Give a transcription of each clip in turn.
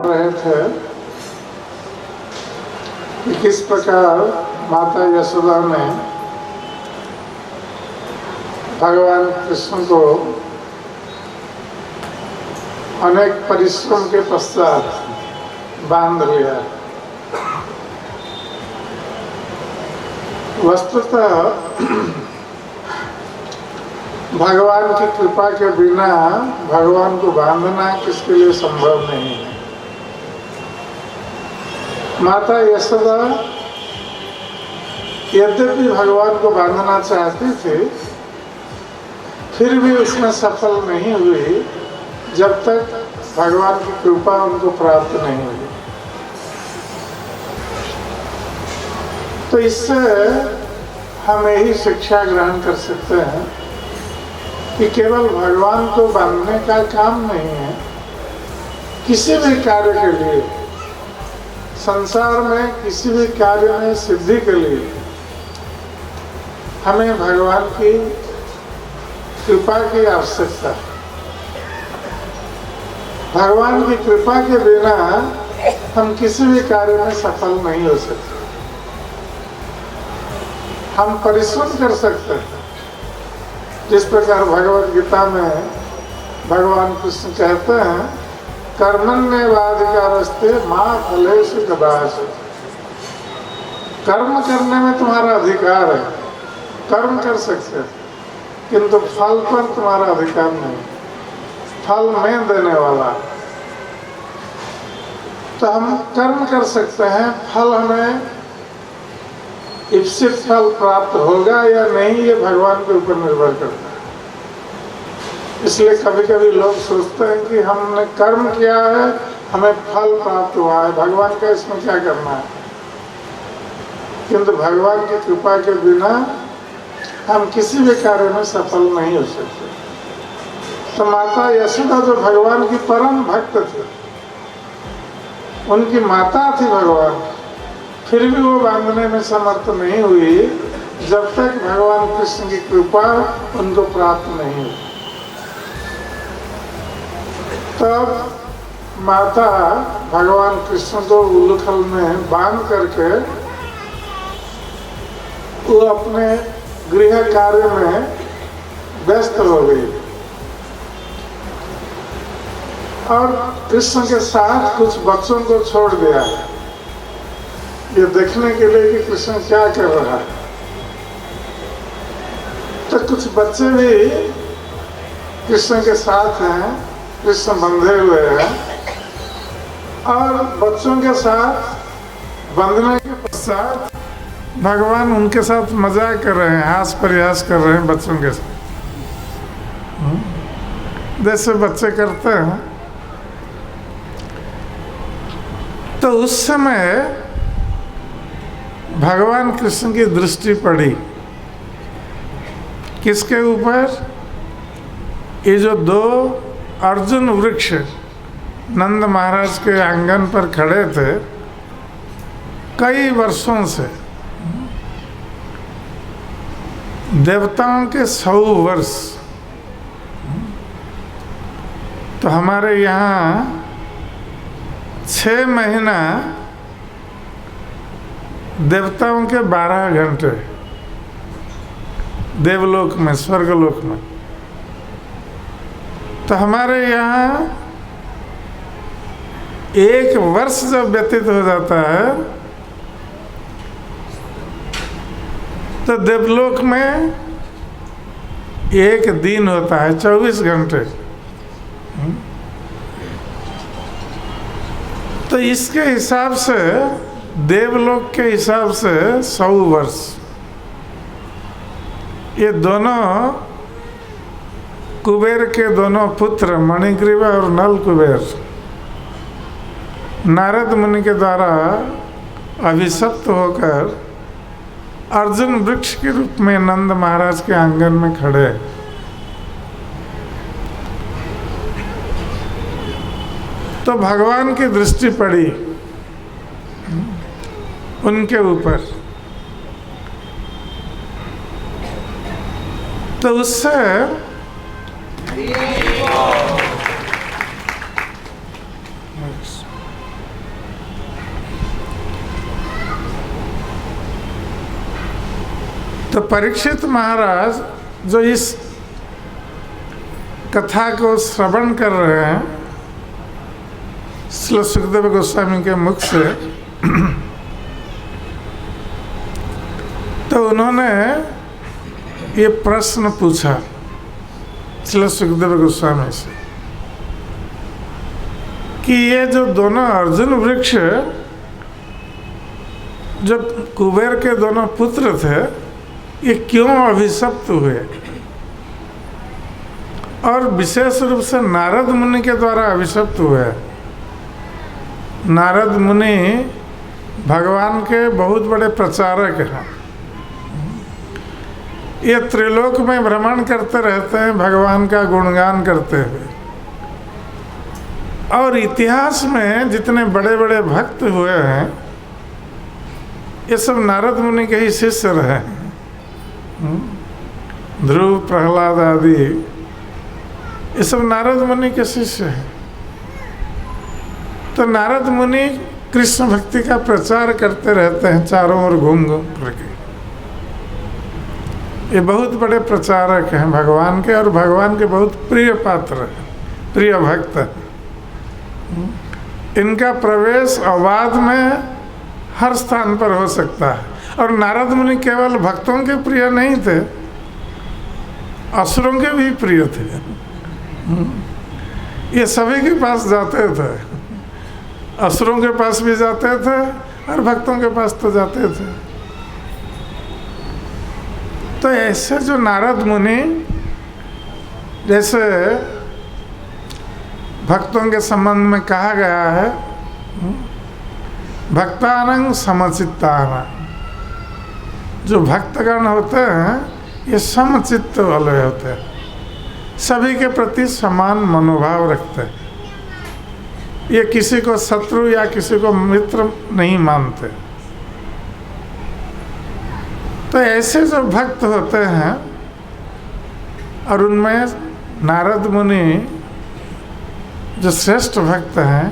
रहे थे कि किस प्रकार माता यशोदा ने भगवान कृष्ण को अनेक परिश्रम के पश्चात बांध लिया। वस्तुतः भगवान की कृपा के बिना भगवान को बांधना किसके लिए संभव नहीं है। माता यशोदा यद्यपि भगवान को बांधना चाहती थी, फिर भी उसमें सफल नहीं हुई जब तक भगवान की कृपा उनको प्राप्त नहीं हुई। तो इससे हम यही शिक्षा ग्रहण कर सकते हैं कि केवल भगवान को बांधने का काम नहीं है, किसी भी कार्य के लिए, संसार में किसी भी कार्य में सिद्धि के लिए हमें भगवान की कृपा की आवश्यकता है। भगवान की कृपा के बिना हम किसी भी कार्य में सफल नहीं हो सकते। हम परिश्रम कर सकते हैं, जिस प्रकार भगवत गीता में भगवान कृष्ण कहते हैं, कर्मण्येवाधिकारस्ते मा फलेषु कदाचन। कर्म करने में तुम्हारा अधिकार है, कर्म कर सकते हैं, किंतु फल पर तुम्हारा अधिकार नहीं। फल मैं देने वाला। तो हम कर्म कर सकते हैं, फल हमें इप्सित फल प्राप्त होगा या नहीं ये भगवान के ऊपर निर्भर करता है। इसलिए कभी कभी लोग सोचते हैं कि हमने कर्म किया है, हमें फल प्राप्त हुआ है, भगवान का इसमें क्या करना है। किंतु भगवान की कृपा के बिना हम किसी भी कार्य में सफल नहीं हो सकते। तो माता यशोदा जो भगवान की परम भक्त थी, उनकी माता थी भगवान, फिर भी वो बांधने में समर्थ नहीं हुई जब तक भगवान कृष्ण की कृपा उनको प्राप्त नहीं हुई। तब माता भगवान कृष्ण को उलूखल में बांध करके वो अपने गृह कार्य में व्यस्त हो गई और कृष्ण के साथ कुछ बच्चों को छोड़ दिया ये देखने के लिए कि कृष्ण क्या कर रहा है। तो कुछ बच्चे भी कृष्ण के साथ हैं, कृष्ण बंधे हुए हैं और बच्चों के साथ बंधने के पश्चात भगवान उनके साथ मजाक कर रहे हैं, हास प्रयास कर रहे हैं बच्चों के साथ, जैसे बच्चे करते हैं। तो उस समय भगवान कृष्ण की दृष्टि पड़ी किसके ऊपर? ये जो दो अर्जुन वृक्ष नंद महाराज के आंगन पर खड़े थे कई वर्षों से, देवताओं के 100 वर्ष। तो हमारे यहाँ 6 महीना देवताओं के 12 घंटे देवलोक में, स्वर्गलोक में। तो हमारे यहाँ 1 वर्ष जब व्यतीत हो जाता है तो देवलोक में 1 दिन होता है, 24 घंटे। तो इसके हिसाब से, देवलोक के हिसाब से 100 वर्ष। ये दोनों कुबेर के दोनों पुत्र मणिग्रीव और नल कुबेर नारद मुनि के द्वारा अभिशप्त होकर अर्जुन वृक्ष के रूप में नंद महाराज के आंगन में खड़े। तो भगवान की दृष्टि पड़ी उनके ऊपर। तो उससे तो परीक्षित महाराज जो इस कथा को श्रवण कर रहे हैं श्री सुखदेव गोस्वामी के मुख से, तो उन्होंने ये प्रश्न पूछा श्री सुखदेव गोस्वामी से कि ये जो दोनों अर्जुन वृक्ष जो कुबेर के दोनों पुत्र थे, ये क्यों अभिशप्त हुए, और विशेष रूप से नारद मुनि के द्वारा अभिशप्त हुए। नारद मुनि भगवान के बहुत बड़े प्रचारक हैं। ये त्रिलोक में भ्रमण करते रहते हैं भगवान का गुणगान करते हुए, और इतिहास में जितने बड़े बड़े भक्त हुए हैं ये सब नारद मुनि के ही शिष्य रहे। ध्रुव, प्रहलाद आदि ये सब नारद मुनि के शिष्य हैं। तो नारद मुनि कृष्ण भक्ति का प्रचार करते रहते हैं चारों ओर घूम घूम करके। ये बहुत बड़े प्रचारक हैं भगवान के, और भगवान के बहुत प्रिय पात्र हैं, प्रिय भक्त हैं। इनका प्रवेश अवाध में हर स्थान पर हो सकता है। और नारद मुनि केवल भक्तों के प्रिय नहीं थे, असुरों के भी प्रिय थे। ये सभी के पास जाते थे, असुरों के पास भी जाते थे और भक्तों के पास तो जाते थे। तो ऐसे जो नारद मुनि, जैसे भक्तों के संबंध में कहा गया है, भक्तानंग समचित्तानां, जो भक्तगण होते हैं ये समचित्त वाले होते हैं, सभी के प्रति समान मनोभाव रखते हैं। ये किसी को शत्रु या किसी को मित्र नहीं मानते। तो ऐसे जो भक्त होते हैं, और उनमें नारद मुनि जो श्रेष्ठ भक्त हैं,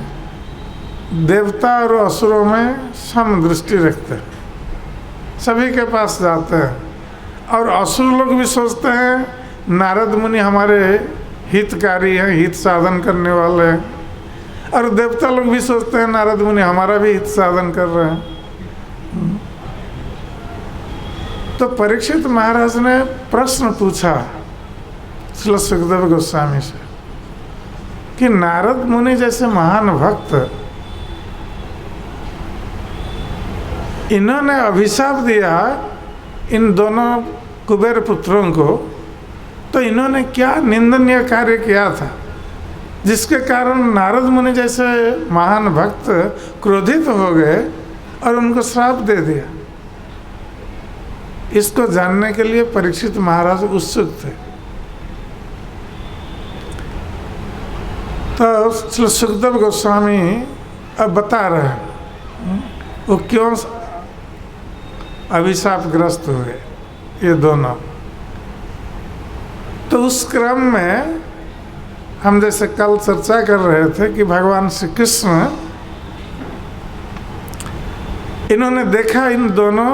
देवता और असुरों में सम दृष्टि रखते हैं, सभी के पास जाते हैं। और असुर लोग भी सोचते हैं नारद मुनि हमारे हितकारी हैं, हित साधन करने वाले हैं, और देवता लोग भी सोचते हैं नारद मुनि हमारा भी हित साधन कर रहे हैं। तो परीक्षित महाराज ने प्रश्न पूछा श्री सुखदेव गोस्वामी से कि नारद मुनि जैसे महान भक्त, इन्होंने अभिशाप दिया इन दोनों कुबेर पुत्रों को, तो इन्होंने क्या निंदनीय कार्य किया था जिसके कारण नारद मुनि जैसे महान भक्त क्रोधित हो गए और उनको श्राप दे दिया। इसको जानने के लिए परीक्षित महाराज उत्सुक थे। तो श्री सुखदेव गोस्वामी अब बता रहे हैं वो क्यों अभिशापग्रस्त हुए ये दोनों। तो उस क्रम में हम जैसे कल चर्चा कर रहे थे कि भगवान श्री कृष्ण, इन्होंने देखा इन दोनों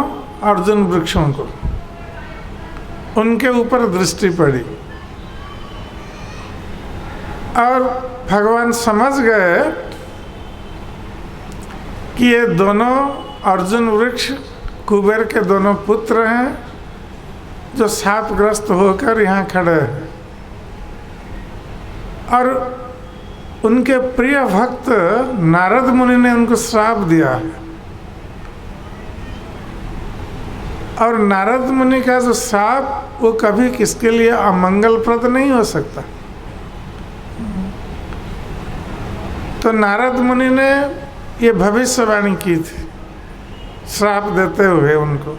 अर्जुन वृक्षों को, उनके ऊपर दृष्टि पड़ी और भगवान समझ गए कि ये दोनों अर्जुन वृक्ष कुबेर के दोनों पुत्र हैं जो शापग्रस्त होकर यहाँ खड़े हैं, और उनके प्रिय भक्त नारद मुनि ने उनको श्राप दिया है। और नारद मुनि का जो श्राप वो कभी किसके लिए अमंगलप्रद नहीं हो सकता। तो नारद मुनि ने ये भविष्यवाणी की थी श्राप देते हुए उनको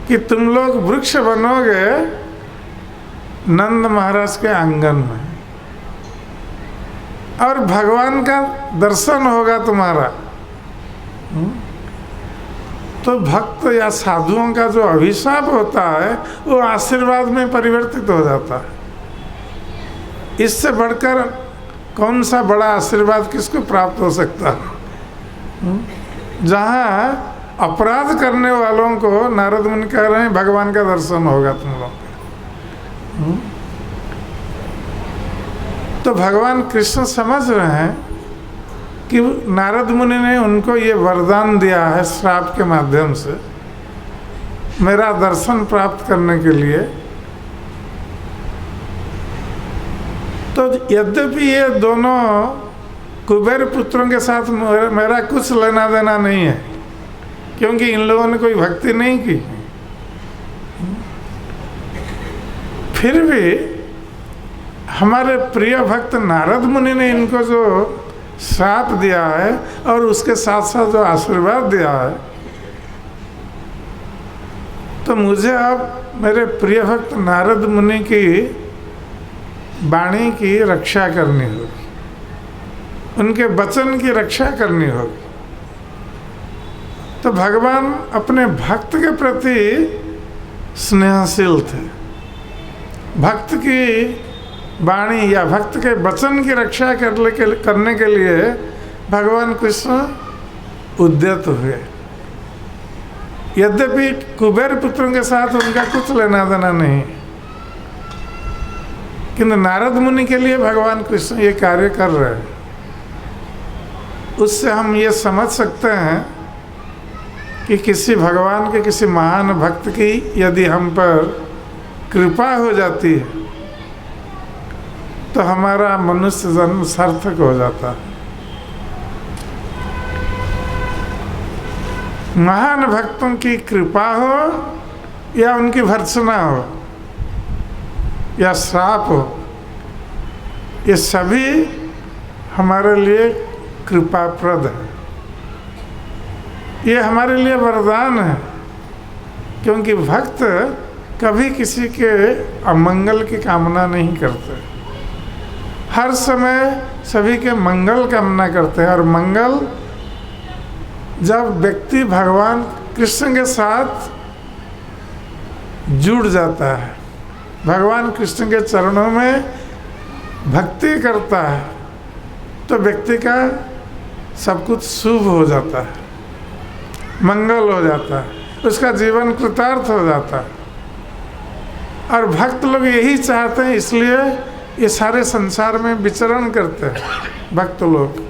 कि तुम लोग वृक्ष बनोगे नंद महाराज के आंगन में, और भगवान का दर्शन होगा तुम्हारा। तो भक्त या साधुओं का जो अभिशाप होता है वो आशीर्वाद में परिवर्तित हो जाता है। इससे बढ़कर कौन सा बड़ा आशीर्वाद किसको प्राप्त हो सकता है। जहाँ अपराध करने वालों को नारद मुनि कह रहे हैं भगवान का दर्शन होगा तुम लोग को। तो भगवान कृष्ण समझ रहे हैं कि नारद मुनि ने उनको ये वरदान दिया है श्राप के माध्यम से मेरा दर्शन प्राप्त करने के लिए। तो यद्यपि ये दोनों कुबेर पुत्रों के साथ मेरा कुछ लेना देना नहीं है, क्योंकि इन लोगों ने कोई भक्ति नहीं की, फिर भी हमारे प्रिय भक्त नारद मुनि ने इनको जो श्राप दिया है और उसके साथ साथ जो आशीर्वाद दिया है, तो मुझे अब मेरे प्रिय भक्त नारद मुनि की वाणी की रक्षा करनी होगी, उनके वचन की रक्षा करनी होगी। तो भगवान अपने भक्त के प्रति स्नेहशील थे। भक्त की वाणी या भक्त के वचन की रक्षा करने के लिए भगवान कृष्ण उद्यत हुए। यद्यपि कुबेर पुत्रों के साथ उनका कुछ लेना देना नहीं, किंतु नारद मुनि के लिए भगवान कृष्ण ये कार्य कर रहे हैं। उससे हम ये समझ सकते हैं कि किसी भगवान के किसी महान भक्त की यदि हम पर कृपा हो जाती है तो हमारा मनुष्य जन्म सार्थक हो जाता है। महान भक्तों की कृपा हो या उनकी भर्त्सना हो या श्राप हो, ये सभी हमारे लिए कृपाप्रद है। ये हमारे लिए वरदान है, क्योंकि भक्त कभी किसी के अमंगल की कामना नहीं करते, हर समय सभी के मंगल कामना करते हैं। और मंगल जब व्यक्ति भगवान कृष्ण के साथ जुड़ जाता है, भगवान कृष्ण के चरणों में भक्ति करता है, तो व्यक्ति का सब कुछ शुभ हो जाता है, मंगल हो जाता है, उसका जीवन कृतार्थ हो जाता है। और भक्त लोग यही चाहते हैं, इसलिए ये सारे संसार में विचरण करते हैं। भक्त लोग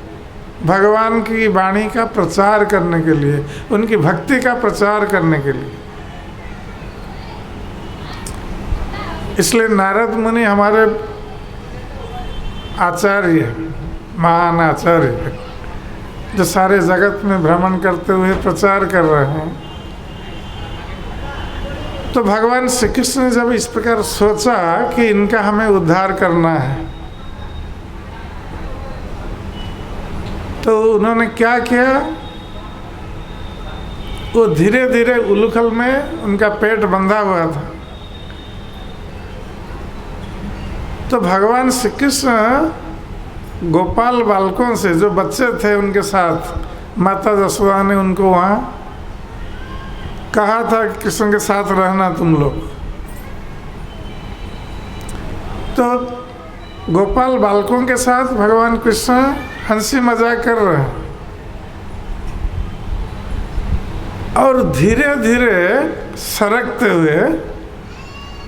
भगवान की वाणी का प्रचार करने के लिए, उनकी भक्ति का प्रचार करने के लिए। इसलिए नारद मुनि हमारे आचार्य, महान आचार्य, जो सारे जगत में भ्रमण करते हुए प्रचार कर रहे हैं। तो भगवान श्री कृष्ण ने जब इस प्रकार सोचा कि इनका हमें उद्धार करना है, तो उन्होंने क्या किया, वो धीरे धीरे उलूखल में उनका पेट बंधा हुआ था। तो भगवान श्री कृष्ण गोपाल बालकों से, जो बच्चे थे उनके साथ, माता यशोदा ने उनको वहाँ कहा था कि कृष्ण के साथ रहना तुम लोग। तो गोपाल बालकों के साथ भगवान कृष्ण हंसी मजाक कर रहे हैं और धीरे धीरे सरकते हुए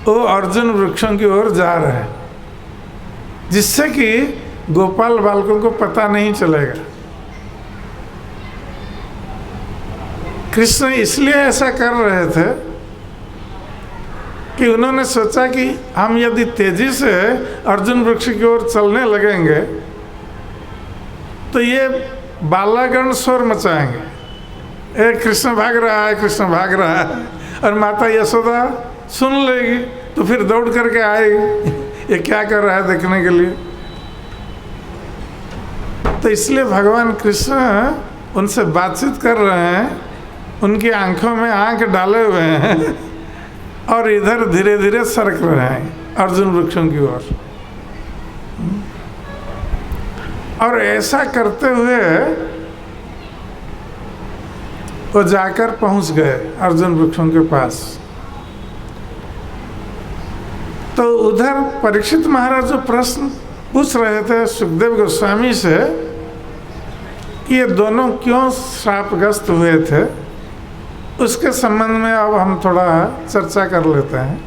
वो अर्जुन वृक्षों की ओर जा रहे हैं, जिससे कि गोपाल बालकों को पता नहीं चलेगा। कृष्ण इसलिए ऐसा कर रहे थे कि उन्होंने सोचा कि हम यदि तेजी से अर्जुन वृक्ष की ओर चलने लगेंगे तो ये बालागण शोर मचाएंगे, ए कृष्ण भाग रहा है, कृष्ण भाग रहा है, और माता यशोदा सुन लेगी तो फिर दौड़ करके आएगी ये क्या कर रहा है देखने के लिए। तो इसलिए भगवान कृष्ण उनसे बातचीत कर रहे हैं, उनकी आंखों में आंख डाले हुए हैं और इधर धीरे धीरे सरक रहे हैं अर्जुन वृक्षों की ओर। और ऐसा करते हुए वो जाकर पहुंच गए अर्जुन वृक्षों के पास। तो उधर परीक्षित महाराज जो प्रश्न पूछ रहे थे सुखदेव गोस्वामी से कि ये दोनों क्यों श्रापग्रस्त हुए थे, उसके संबंध में अब हम थोड़ा चर्चा कर लेते हैं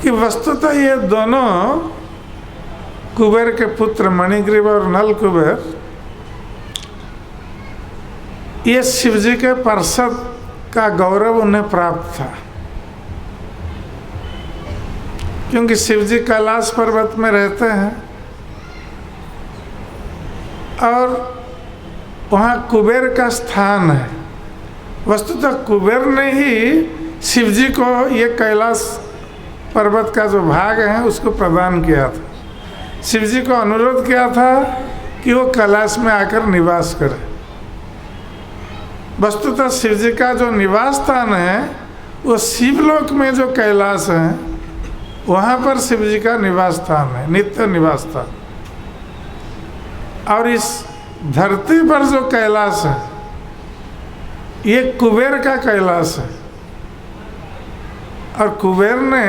कि वस्तुतः ये दोनों कुबेर के पुत्र मणिग्रीव और नल कुबेर ये शिवजी के पार्षद का गौरव उन्हें प्राप्त था, क्योंकि शिवजी कैलाश पर्वत में रहते हैं और वहाँ कुबेर का स्थान है। वस्तुतः कुबेर ने ही शिवजी को ये कैलाश पर्वत का जो भाग है उसको प्रदान किया था। शिवजी को अनुरोध किया था कि वो कैलाश में आकर निवास करे। वस्तुतः शिवजी का जो निवास स्थान है वो शिवलोक में जो कैलाश है वहाँ पर शिवजी का निवास स्थान है, नित्य निवास स्थान। और इस धरती पर जो कैलाश है ये कुबेर का कैलाश है। और कुबेर ने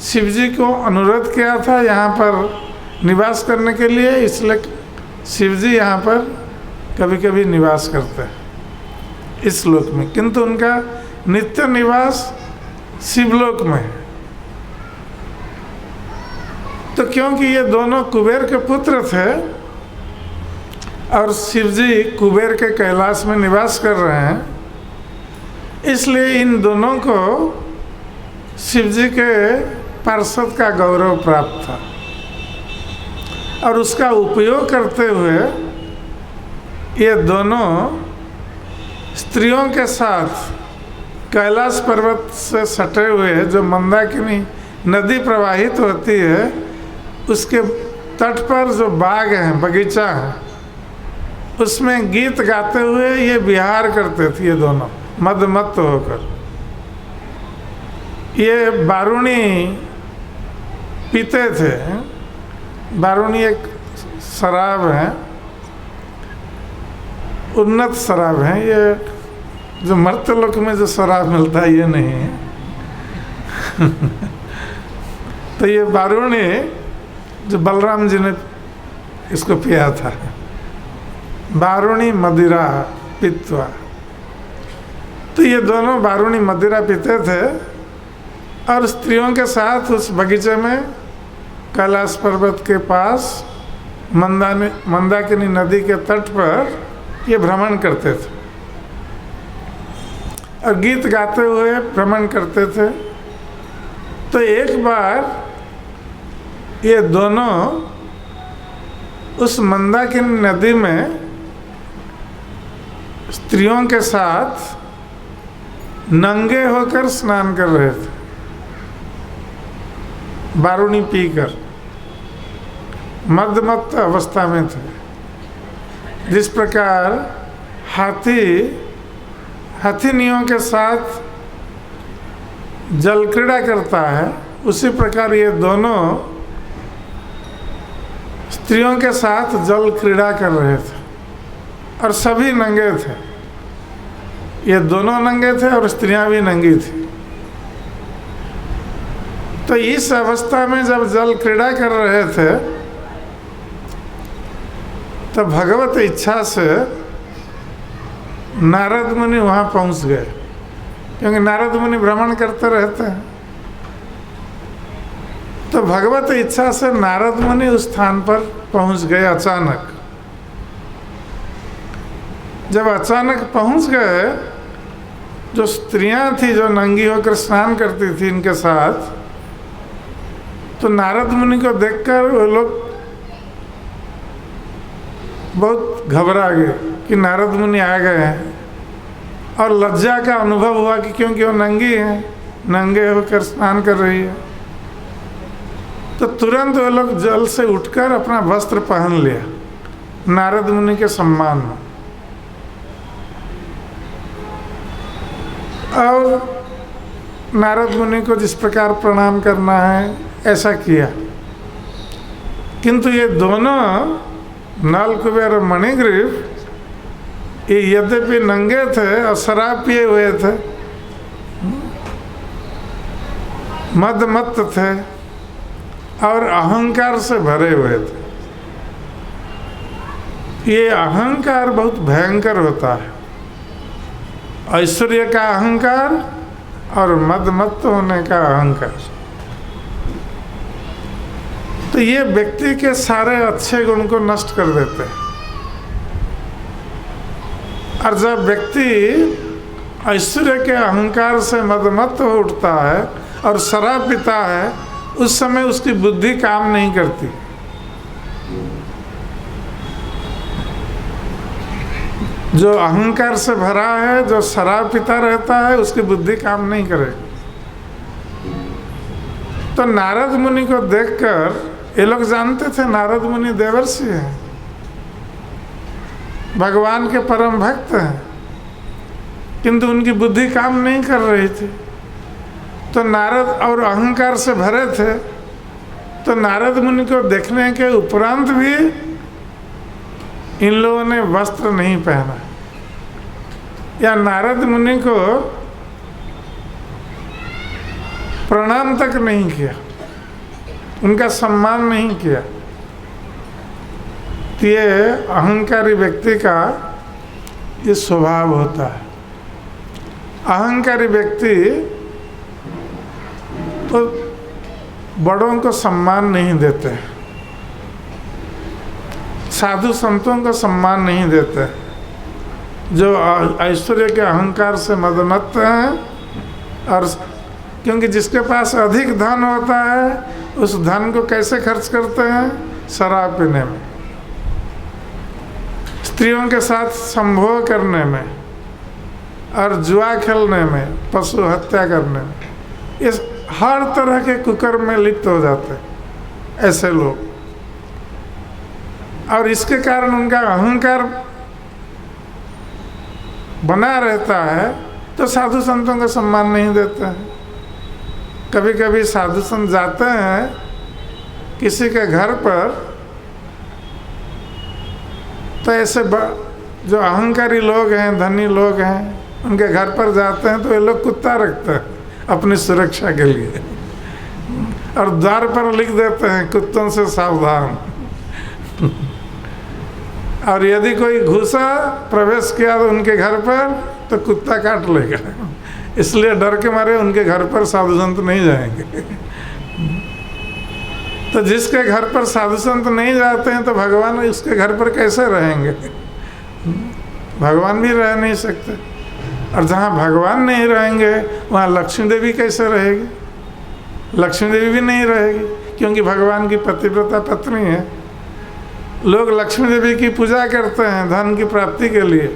शिवजी को अनुरोध किया था यहाँ पर निवास करने के लिए, इसलिए शिवजी यहाँ पर कभी कभी निवास करते हैं इस लोक में, किंतु उनका नित्य निवास शिवलोक में है। तो क्योंकि ये दोनों कुबेर के पुत्र थे और शिवजी कुबेर के कैलाश में निवास कर रहे हैं, इसलिए इन दोनों को शिवजी के पार्षद का गौरव प्राप्त था। और उसका उपयोग करते हुए ये दोनों स्त्रियों के साथ कैलाश पर्वत से सटे हुए जो मंदाकिनी नदी प्रवाहित होती है उसके तट पर जो बाग हैं, बगीचा है, उसमें गीत गाते हुए ये विहार करते थे। ये दोनों मदमत्त होकर ये बारूणी पीते थे। बारूणी एक शराब है, उन्नत शराब है। ये जो मर्त्यलोक में जो शराब मिलता है ये नहीं है। तो ये बारूणी जो बलराम जी ने इसको पिया था, बारूणी मदिरा पीत्वा। तो ये दोनों बारूणी मदिरा पीते थे और स्त्रियों के साथ उस बगीचे में कैलाश पर्वत के पास मंदाकिनी नदी के तट पर ये भ्रमण करते थे और गीत गाते हुए भ्रमण करते थे। तो एक बार ये दोनों उस मंदाकिनी नदी में स्त्रियों के साथ नंगे होकर स्नान कर रहे थे, बारूणी पीकर मदमत्त अवस्था में थे। जिस प्रकार हाथिनियों के साथ जल क्रीड़ा करता है, उसी प्रकार ये दोनों स्त्रियों के साथ जल क्रीड़ा कर रहे थे और सभी नंगे थे। ये दोनों नंगे थे और स्त्रियां भी नंगी थी। तो इस अवस्था में जब जल क्रीड़ा कर रहे थे तो भगवत इच्छा से नारद मुनि वहाँ पहुँच गए, क्योंकि नारद मुनि भ्रमण करते रहते हैं। तो भगवत इच्छा से नारद मुनि उस स्थान पर पहुँच गए अचानक। जब अचानक पहुँच गए, जो स्त्रियां थी जो नंगी होकर स्नान करती थी इनके साथ, तो नारद मुनि को देखकर वो लोग बहुत घबरा गए कि नारद मुनि आ गए हैं, और लज्जा का अनुभव हुआ कि क्योंकि वो नंगी है, नंगे होकर स्नान कर रही है। तो तुरंत वो लोग जल से उठकर अपना वस्त्र पहन लिया नारद मुनि के सम्मान में, और नारद मुनि को जिस प्रकार प्रणाम करना है ऐसा किया। किंतु ये दोनों नल कुबेर और मणिग्रीव ये यद्यपि नंगे थे और शराब पिए हुए थे, मदमत्त थे और अहंकार से भरे हुए थे। ये अहंकार बहुत भयंकर होता है। ऐश्वर्य का अहंकार और मदमत्त होने का अहंकार। तो ये व्यक्ति के सारे अच्छे गुण को नष्ट कर देते हैं। और जब व्यक्ति ऐश्वर्य के अहंकार से मदमत्त हो उठता है और शराब पीता है, उस समय उसकी बुद्धि काम नहीं करती। जो अहंकार से भरा है, जो शराब पीता रहता है, उसकी बुद्धि काम नहीं करेगी। तो नारद मुनि को देखकर ये लोग जानते थे नारद मुनि देवर्षि हैं, भगवान के परम भक्त हैं, किंतु उनकी बुद्धि काम नहीं कर रही थी। तो नारद और अहंकार से भरे थे, तो नारद मुनि को देखने के उपरांत भी इन लोगों ने वस्त्र नहीं पहना, या नारद मुनि को प्रणाम तक नहीं किया, उनका सम्मान नहीं किया। तो ये अहंकारी व्यक्ति का ये स्वभाव होता है। अहंकारी व्यक्ति तो बड़ों को सम्मान नहीं देते, साधु संतों को सम्मान नहीं देते। जो ऐश्वर्य के अहंकार से मदमत्त हैं, और क्योंकि जिसके पास अधिक धन होता है उस धन को कैसे खर्च करते हैं? शराब पीने में, स्त्रियों के साथ संभोग करने में, और जुआ खेलने में, पशु हत्या करने में, इस हर तरह के कुकर्म में लिप्त हो जाते हैं ऐसे लोग। और इसके कारण उनका अहंकार बना रहता है, तो साधु संतों का सम्मान नहीं देते हैं। कभी कभी साधु संत जाते हैं किसी के घर पर, तो ऐसे जो अहंकारी लोग हैं, धनी लोग हैं, उनके घर पर जाते हैं तो ये लोग कुत्ता रखते हैं अपनी सुरक्षा के लिए, और द्वार पर लिख देते हैं कुत्तों से सावधान। और यदि कोई घुसा प्रवेश किया तो उनके घर पर, तो कुत्ता काट लेगा। इसलिए डर के मारे उनके घर पर साधु संत नहीं जाएंगे। तो जिसके घर पर साधु संत नहीं जाते हैं, तो भगवान उसके घर पर कैसे रहेंगे? भगवान भी रह नहीं सकते। और जहाँ भगवान नहीं रहेंगे वहाँ लक्ष्मी देवी कैसे रहेगी? लक्ष्मी देवी भी नहीं रहेगी, क्योंकि भगवान की पतिव्रता पत्नी है। लोग लक्ष्मी देवी की पूजा करते हैं धन की प्राप्ति के लिए,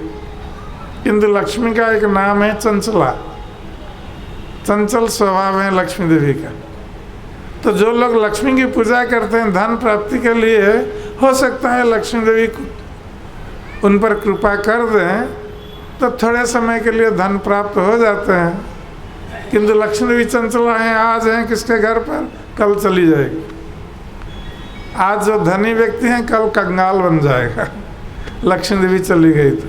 किंतु लक्ष्मी का एक नाम है चंचला, चंचल स्वभाव है लक्ष्मी देवी का। तो जो लोग लक्ष्मी की पूजा करते हैं धन प्राप्ति के लिए, हो सकता है लक्ष्मी देवी उन पर कृपा कर दें, तो थोड़े समय के लिए धन प्राप्त हो जाते हैं। किंतु लक्ष्मी देवी चंचला हैं, आज हैं किसके घर पर, कल चली जाएगी। आज जो धनी व्यक्ति हैं कल कंगाल बन जाएगा, लक्ष्मी देवी चली गई तो।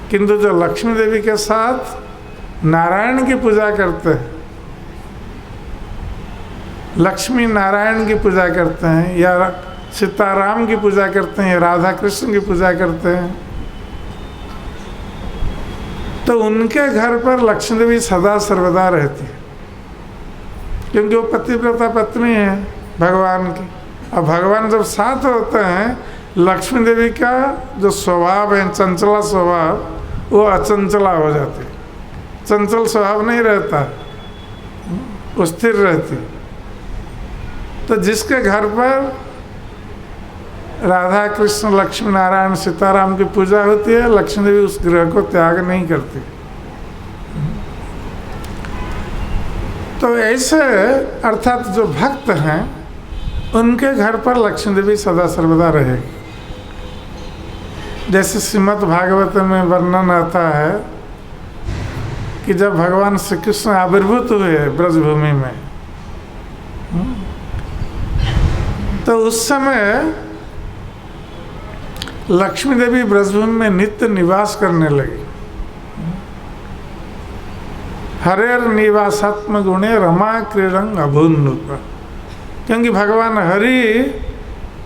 किंतु जो लक्ष्मी देवी के साथ नारायण की पूजा करते हैं, लक्ष्मी नारायण की पूजा करते हैं, या सीताराम की पूजा करते हैं, या राधा कृष्ण की पूजा करते हैं, तो उनके घर पर लक्ष्मी देवी सदा सर्वदा रहती है, क्योंकि वो पतिव्रता पत्नी है भगवान की। और भगवान जब साथ होते हैं, लक्ष्मी देवी का जो स्वभाव है चंचला स्वभाव, वो अचंचला हो जाती है। चंचल स्वभाव नहीं रहता, वो स्थिर रहती। तो जिसके घर पर राधा कृष्ण लक्ष्मी नारायण सीताराम की पूजा होती है, लक्ष्मी देवी उस ग्रह को त्याग नहीं करती। तो ऐसे अर्थात जो भक्त हैं उनके घर पर लक्ष्मी देवी सदा सर्वदा रहेगी। जैसे श्रीमद् भागवत में वर्णन आता है कि जब भगवान श्री कृष्ण आविर्भूत हुए ब्रजभूमि में, तो उस समय लक्ष्मी देवी ब्रजभूमि में नित्य निवास करने लगी। हरेर निवासात्म गुणे रमा क्रीडंग अभून्नुप, क्योंकि भगवान हरि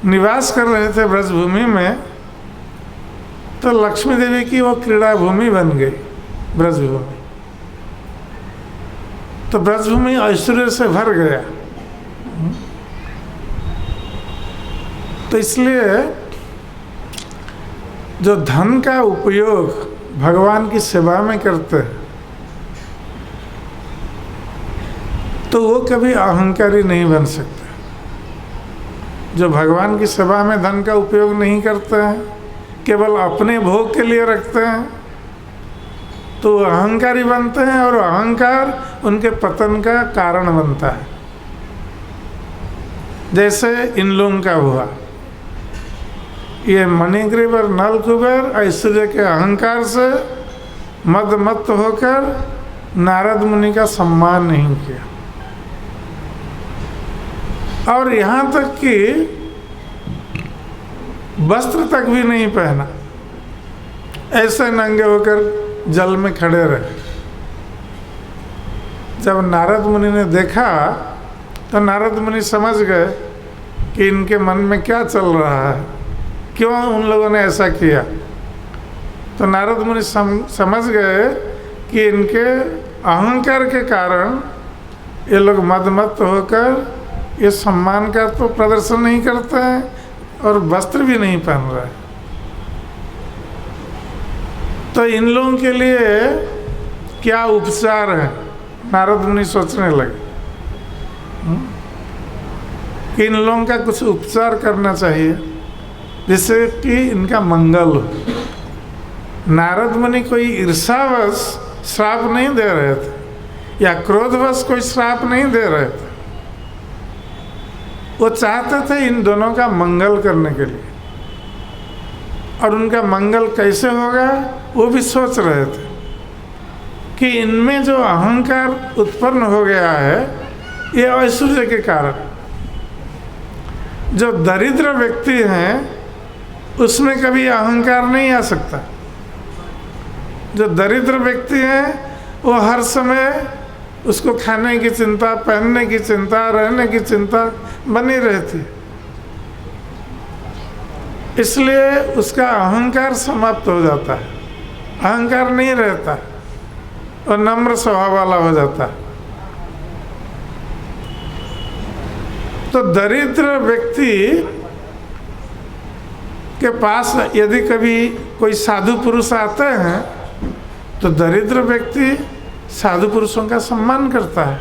निवास कर रहे थे ब्रजभूमि में, तो लक्ष्मी देवी की वो क्रीड़ा भूमि बन गई। ब्रजभूमि। तो ब्रजभूमि ऐश्वर्य से भर गया। तो इसलिए जो धन का उपयोग भगवान की सेवा में करते हैं तो वो कभी अहंकारी नहीं बन सकते। जो भगवान की सेवा में धन का उपयोग नहीं करते हैं, केवल अपने भोग के लिए रखते हैं, तो वो अहंकारी बनते हैं और अहंकार उनके पतन का कारण बनता है। जैसे इन लोगों का हुआ, ये मणिग्रीव और नलकुबेर ऐश्वर्य के अहंकार से मदमत्त होकर नारद मुनि का सम्मान नहीं किया, और यहाँ तक कि वस्त्र तक भी नहीं पहना, ऐसे नंगे होकर जल में खड़े रहे। जब नारद मुनि ने देखा तो नारद मुनि समझ गए कि इनके मन में क्या चल रहा है, क्यों उन लोगों ने ऐसा किया। तो नारद मुनि समझ गए कि इनके अहंकार के कारण ये लोग मदमत्त होकर ये सम्मान का तो प्रदर्शन नहीं करते हैं और वस्त्र भी नहीं पहन रहे। तो इन लोगों के लिए क्या उपचार है, नारद मुनि सोचने लगे कि इन लोगों का कुछ उपचार करना चाहिए जिससे कि इनका मंगल हो। नारद मुनि कोई ईर्ष्यावश श्राप नहीं दे रहे थे या क्रोधवश कोई श्राप नहीं दे रहे थे, वो चाहते थे इन दोनों का मंगल करने के लिए। और उनका मंगल कैसे होगा वो भी सोच रहे थे कि इनमें जो अहंकार उत्पन्न हो गया है ये ऐश्वर्य के कारण। जो दरिद्र व्यक्ति हैं उसमें कभी अहंकार नहीं आ सकता। जो दरिद्र व्यक्ति हैं वो हर समय उसको खाने की चिंता, पहनने की चिंता, रहने की चिंता बनी रहती है, इसलिए उसका अहंकार समाप्त हो जाता है, अहंकार नहीं रहता और नम्र स्वभाव वाला हो जाता है। तो दरिद्र व्यक्ति के पास यदि कभी कोई साधु पुरुष आते हैं तो दरिद्र व्यक्ति साधु पुरुषों का सम्मान करता है,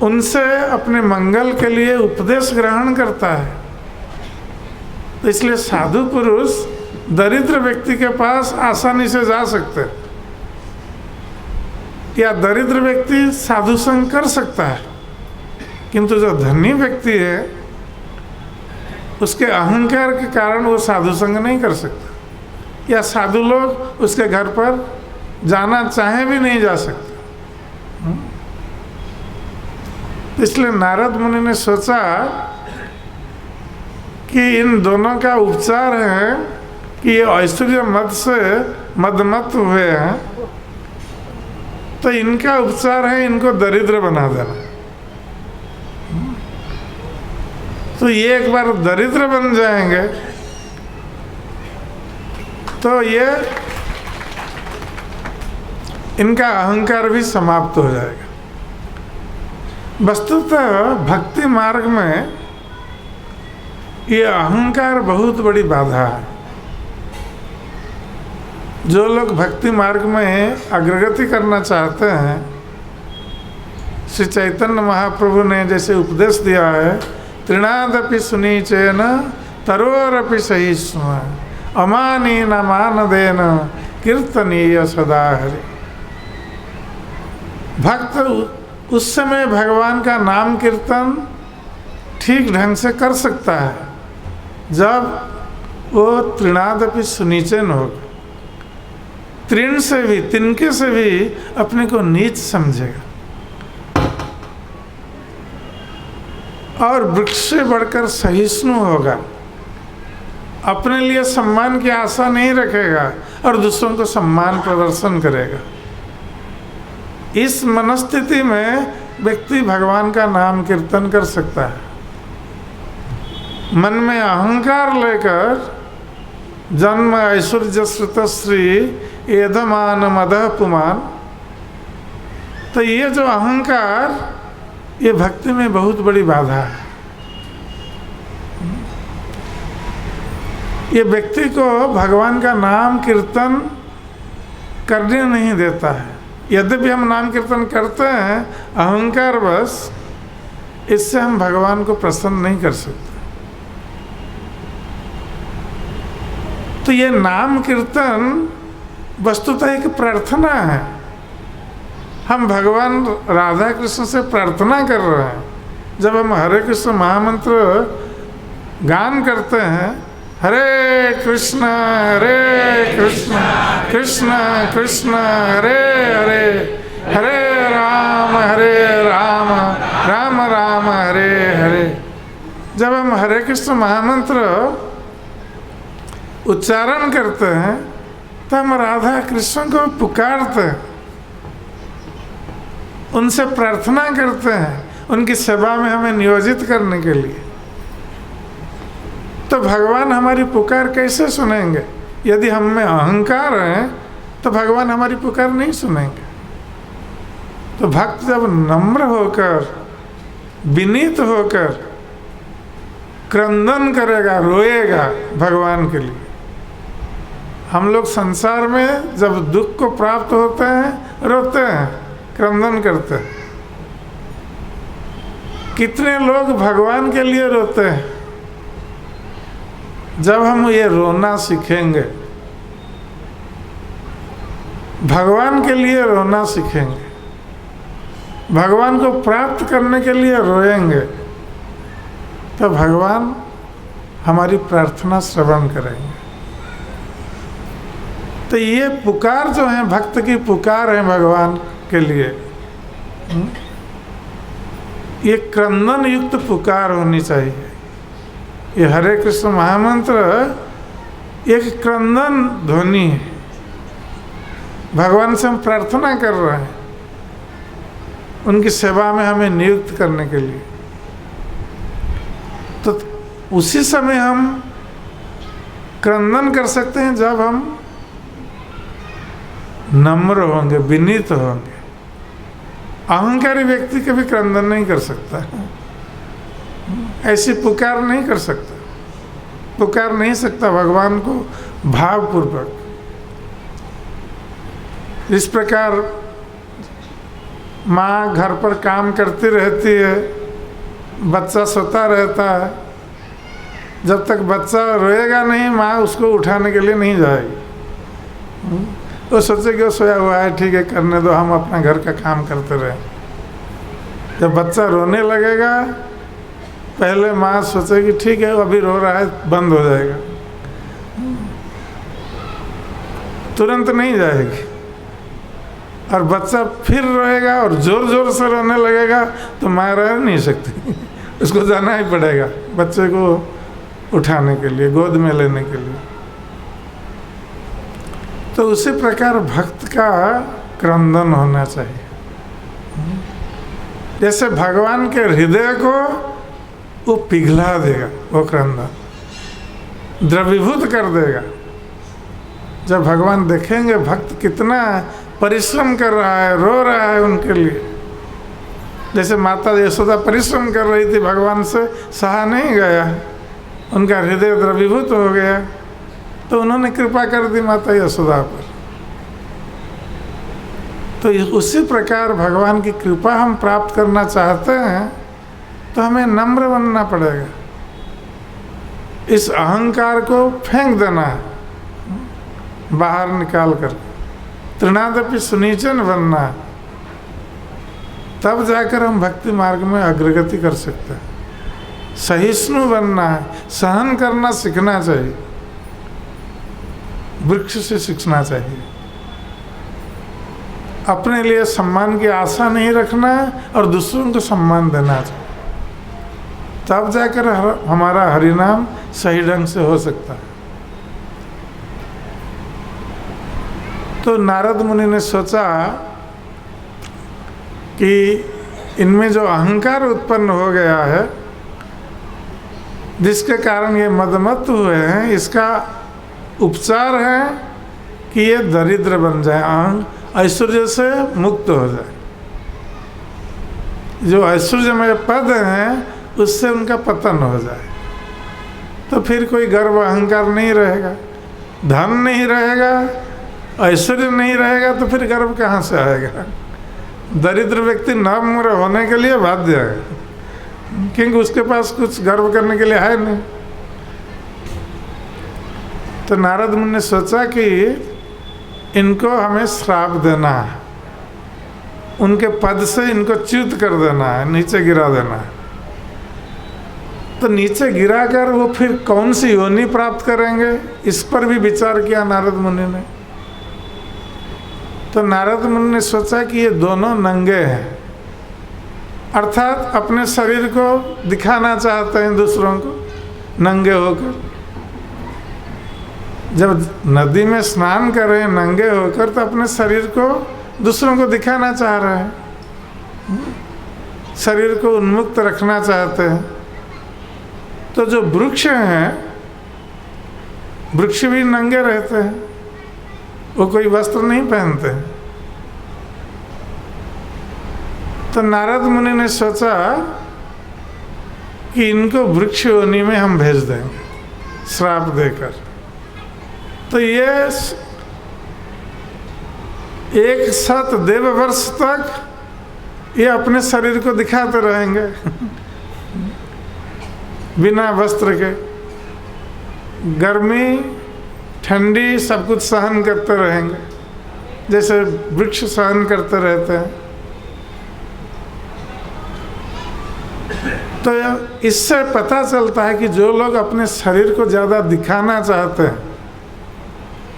उनसे अपने मंगल के लिए उपदेश ग्रहण करता है। तो इसलिए साधु पुरुष दरिद्र व्यक्ति के पास आसानी से जा सकते हैं या दरिद्र व्यक्ति साधु संग कर सकता है, किंतु जो धनी व्यक्ति है उसके अहंकार के कारण वो साधु संग नहीं कर सकता या साधु लोग उसके घर पर जाना चाहे भी नहीं जा सकते। इसलिए नारद मुनि ने सोचा कि इन दोनों का उपचार है कि ये ऐश्वर्य मद से मदमत्त हुए हैं, तो इनका उपचार है इनको दरिद्र बना देना। तो ये एक बार दरिद्र बन जाएंगे तो ये इनका अहंकार भी समाप्त हो जाएगा। वस्तुतः भक्ति मार्ग में ये अहंकार बहुत बड़ी बाधा है। जो लोग भक्ति मार्ग में अग्रगति करना चाहते हैं, श्री चैतन्य महाप्रभु ने जैसे उपदेश दिया है, तृणादपि सुनीचेन तरोरपि सहिष्णु अमानीन मानदेन कीर्तनीय सदा हरि। भक्त उस समय भगवान का नाम कीर्तन ठीक ढंग से कर सकता है जब वो तृणादपि सुनीचन होगा, तृण से भी, तिनके से भी अपने को नीच समझेगा और वृक्ष से बढ़कर सहिष्णु होगा, अपने लिए सम्मान की आशा नहीं रखेगा और दूसरों को सम्मान प्रदर्शन करेगा। इस मनस्थिति में व्यक्ति भगवान का नाम कीर्तन कर सकता है। मन में अहंकार लेकर जन्म ऐश्वर्य श्रुतश्री एधमान मदह पुमान। तो ये जो अहंकार, ये भक्ति में बहुत बड़ी बाधा है। ये व्यक्ति को भगवान का नाम कीर्तन करने नहीं देता है। यद्यपि हम नाम कीर्तन करते हैं, अहंकार बस, इससे हम भगवान को प्रसन्न नहीं कर सकते। तो ये नाम कीर्तन वस्तुतः एक प्रार्थना है। हम भगवान राधा कृष्ण से प्रार्थना कर रहे हैं। जब हम हरे कृष्ण महामंत्र गान करते हैं, हरे कृष्ण कृष्ण कृष्ण हरे हरे, हरे राम राम राम हरे हरे। जब हम हरे कृष्ण महामंत्र उच्चारण करते हैं तो हम राधा कृष्ण को पुकारते हैं, उनसे प्रार्थना करते हैं, उनकी सेवा में हमें नियोजित करने के लिए। तो भगवान हमारी पुकार कैसे सुनेंगे? यदि हम में अहंकार है तो भगवान हमारी पुकार नहीं सुनेंगे। तो भक्त जब नम्र होकर, विनीत होकर क्रंदन करेगा, रोएगा भगवान के लिए। हम लोग संसार में जब दुख को प्राप्त होते हैं, रोते हैं, क्रंदन करते हैं। कितने लोग भगवान के लिए रोते हैं? जब हम ये रोना सीखेंगे, भगवान के लिए रोना सीखेंगे, भगवान को प्राप्त करने के लिए रोएंगे, तो भगवान हमारी प्रार्थना श्रवण करेंगे। तो ये पुकार जो है, भक्त की पुकार है भगवान के लिए, ये क्रंदन युक्त पुकार होनी चाहिए। ये हरे कृष्ण महामंत्र एक क्रंदन ध्वनि है। भगवान से हम प्रार्थना कर रहे हैं उनकी सेवा में हमें नियुक्त करने के लिए। तो उसी समय हम क्रंदन कर सकते हैं जब हम नम्र होंगे, विनीत होंगे। अहंकारी व्यक्ति कभी क्रंदन नहीं कर सकता, ऐसी पुकार नहीं कर सकता, पुकार नहीं सकता भगवान को भावपूर्वक। इस प्रकार माँ घर पर काम करती रहती है, बच्चा सोता रहता है, जब तक बच्चा रोएगा नहीं, माँ उसको उठाने के लिए नहीं जाएगी। वो सोचे कि वो सोया हुआ है, ठीक है, करने दो, हम अपना घर का काम करते रहे। जब बच्चा रोने लगेगा, पहले माँ सोचेगी ठीक है अभी रो रहा है, बंद हो जाएगा, तुरंत नहीं जाएगी। और बच्चा फिर रोएगा और जोर जोर से रोने लगेगा तो माँ रह नहीं सकती, उसको जाना ही पड़ेगा बच्चे को उठाने के लिए, गोद में लेने के लिए। तो उसी प्रकार भक्त का क्रंदन होना चाहिए। जैसे भगवान के हृदय को वो पिघला देगा, वो क्रंदन द्रवीभूत कर देगा। जब भगवान देखेंगे भक्त कितना परिश्रम कर रहा है, रो रहा है उनके लिए, जैसे माता यशोदा परिश्रम कर रही थी, भगवान से सहा नहीं गया, उनका हृदय द्रवीभूत हो गया, तो उन्होंने कृपा कर दी माता यशोदा पर। तो उसी प्रकार भगवान की कृपा हम प्राप्त करना चाहते हैं तो हमें नम्र बनना पड़ेगा। इस अहंकार को फेंक देना है, बाहर निकाल कर तृणादपि सुनीचन बनना है, तब जाकर हम भक्ति मार्ग में अग्रगति कर सकते हैं। सहिष्णु बनना है, सहन करना सीखना चाहिए, वृक्ष से सीखना चाहिए। अपने लिए सम्मान की आशा नहीं रखना और दूसरों को सम्मान देना चाहिए, तब जाकर हमारा हरिनाम सही ढंग से हो सकता है। तो नारद मुनि ने सोचा कि इनमें जो अहंकार उत्पन्न हो गया है, जिसके कारण ये मदमत्त हुए हैं, इसका उपचार है कि ये दरिद्र बन जाए, अहंग ऐश्वर्य से मुक्त हो जाए। जो ऐश्वर्यमय पद हैं उससे उनका पतन हो जाए, तो फिर कोई गर्व अहंकार नहीं रहेगा, धन नहीं रहेगा, ऐश्वर्य नहीं रहेगा, तो फिर गर्व कहाँ से आएगा। दरिद्र व्यक्ति नम्र होने के लिए बाध्य है, क्योंकि उसके पास कुछ गर्व करने के लिए है नहीं। तो नारद मुनि ने सोचा कि इनको हमें श्राप देना है, उनके पद से इनको च्युत कर देना है, नीचे गिरा देना है। तो नीचे गिराकर वो फिर कौन सी योनि प्राप्त करेंगे, इस पर भी विचार किया नारद मुनि ने। तो नारद मुनि ने सोचा कि ये दोनों नंगे हैं, अर्थात अपने शरीर को दिखाना चाहते हैं दूसरों को नंगे होकर। जब नदी में स्नान करें नंगे होकर, तो अपने शरीर को दूसरों को दिखाना चाह रहे हैं, शरीर को उन्मुक्त रखना चाहते हैं। तो जो वृक्ष हैं, वृक्ष भी नंगे रहते हैं, वो कोई वस्त्र नहीं पहनते। तो नारद मुनि ने सोचा कि इनको वृक्ष योनि में हम भेज देंगे श्राप देकर। तो ये 100 देववर्ष तक ये अपने शरीर को दिखाते रहेंगे बिना वस्त्र के, गर्मी ठंडी सब कुछ सहन करते रहेंगे, जैसे वृक्ष सहन करते रहते हैं। तो इससे पता चलता है कि जो लोग अपने शरीर को ज़्यादा दिखाना चाहते हैं,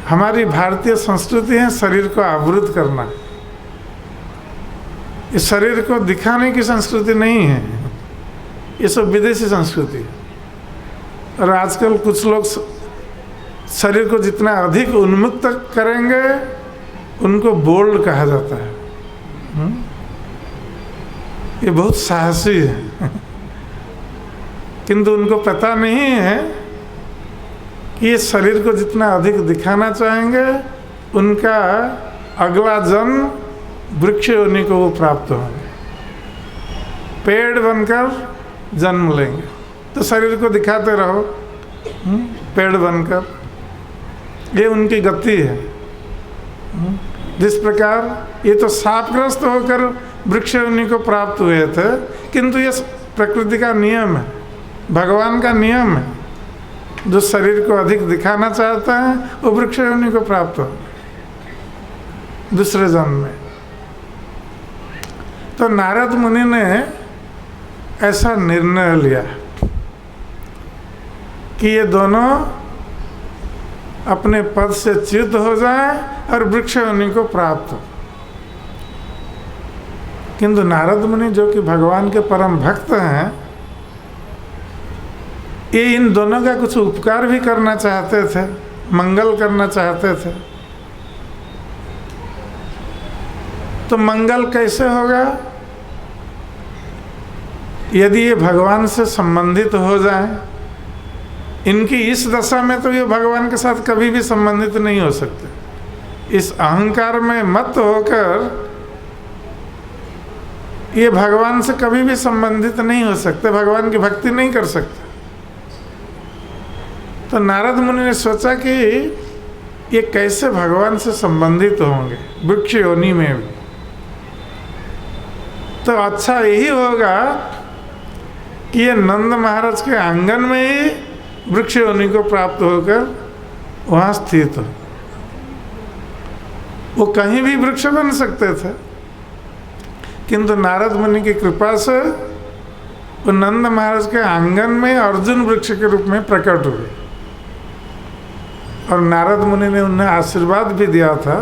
हमारी भारतीय संस्कृति है शरीर को आवृत करना, इस शरीर को दिखाने की संस्कृति नहीं है, ये सब विदेशी संस्कृति है। और आजकल कुछ लोग शरीर को जितना अधिक उन्मुक्त करेंगे उनको बोल्ड कहा जाता है। ये बहुत साहसी है किंतु उनको पता नहीं है कि ये शरीर को जितना अधिक दिखाना चाहेंगे उनका अगला जन्म वृक्ष योनि को वो प्राप्त होंगे, पेड़ बनकर जन्म लेंगे। तो शरीर को दिखाते रहो पेड़ बनकर, ये उनकी गति है। जिस प्रकार ये तो शापग्रस्त होकर वृक्ष योनि को प्राप्त हुए थे, किंतु ये प्रकृति का नियम है, भगवान का नियम है। जो शरीर को अधिक दिखाना चाहता है वो वृक्ष योनि को प्राप्त हो दूसरे जन्म में। तो नारद मुनि ने ऐसा निर्णय लिया कि ये दोनों अपने पद से च्युत हो जाए और वृक्ष योनि को प्राप्त हो। किंतु नारद मुनि जो कि भगवान के परम भक्त हैं, ये इन दोनों का कुछ उपकार भी करना चाहते थे, मंगल करना चाहते थे। तो मंगल कैसे होगा? यदि ये भगवान से संबंधित हो जाए। इनकी इस दशा में तो ये भगवान के साथ कभी भी संबंधित नहीं हो सकते। इस अहंकार में मत होकर ये भगवान से कभी भी संबंधित नहीं हो सकते, भगवान की भक्ति नहीं कर सकते। तो नारद मुनि ने सोचा कि ये कैसे भगवान से संबंधित होंगे वृक्ष योनि में भी। तो अच्छा यही होगा कि ये नंद महाराज के आंगन में ही वृक्ष योनि को प्राप्त होकर वहाँ स्थित हो। वो कहीं भी वृक्ष बन सकते थे, किंतु नारद मुनि की कृपा से वो नंद महाराज के आंगन में अर्जुन वृक्ष के रूप में प्रकट हुए। और नारद मुनि ने उन्हें आशीर्वाद भी दिया था